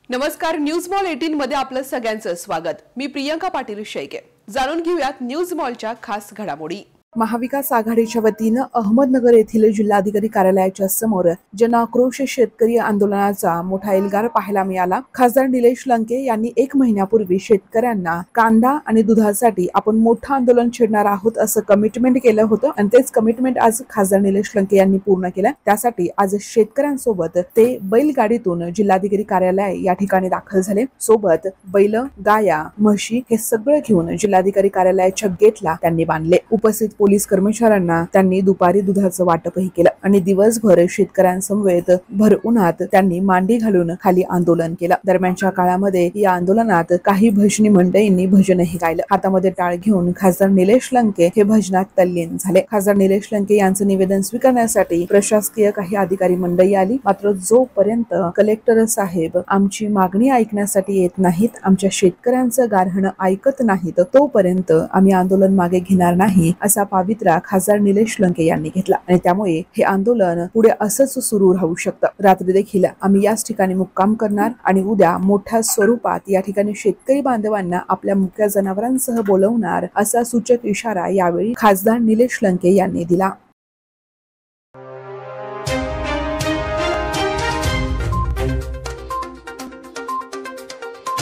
नमस्कार, news mall 18 मध्ये आपलं सगळ्यांचं स्वागत। मी प्रियंका पाटील शेळके। जाणून घेऊयात न्यूज मॉलच्या खास घडामोडी। महाविकास आघाडीच्या वतीने अहमदनगर येथील जिल्हाधिकारी कार्यालयाच्या समोर जनआक्रोश शेतकरी आंदोलनाचा मोठा एल्गार पाहायला मिळाला। खासदार निलेश लंके यांनी 1 महिन्यापूर्वी शेतकऱ्यांना कांदा आणि दुधासाठी आपण मोठं आंदोलन छेडणार आहोत असं कमिटमेंट केलं होतं आणि तेच कमिटमेंट आज खासदार निलेश लंके यांनी पूर्ण केलं। त्यासाठी आज शेतकऱ्यांसोबत ते बैलगाडीतून जिल्हाधिकारी कार्यालय या ठिकाणी दाखल झाले। सोबत बैल, गाया, म्हशी हे सगळं घेऊन जिल्हाधिकारी कार्यालयाच्या गेटला त्यांनी बांधले। उपस्थित पोलीस कर्मचाऱ्यांना त्यांनी दुपारी दुधाचं वाटपही केलं आणि दिवसभर शेतकऱ्यांसमवेत भर उन्हात त्यांनी मांडी घालून खाली आंदोलन केलं। दरम्यानच्या काळामध्ये या आंदोलनात काही भजनी मंडळींनी भजनही गायलं। हातामध्ये टाळ घेऊन खासदार निलेश लंके हे भजनात तल्लीन झाले। खासदार निलेश लंके यांचं निवेदन स्वीकारण्यासाठी प्रशासकीय काही अधिकारी मंडळी आली, मात्र जोपर्यंत कलेक्टर साहेब आमची मागणी ऐकण्यासाठी येत नाहीत, आमच्या शेतकऱ्यांचं गारहाण ऐकत नाहीत, तोपर्यंत आम्ही आंदोलन मागे घेणार नाही असा पावित्रा खासदार निलेश लंके यांनी घेतला आणि त्यामुळे हे आंदोलन पुढे असंच सुरू राहू शकतं। रात्री देखील आम्ही याच ठिकाणी मुक्काम करणार आणि उद्या मोठ्या स्वरूपात या ठिकाणी शेतकरी बांधवांना आपल्या मुख्य जनावरांसह बोलवणार असा सूचक इशारा यावेळी खासदार निलेश लंके यांनी दिला।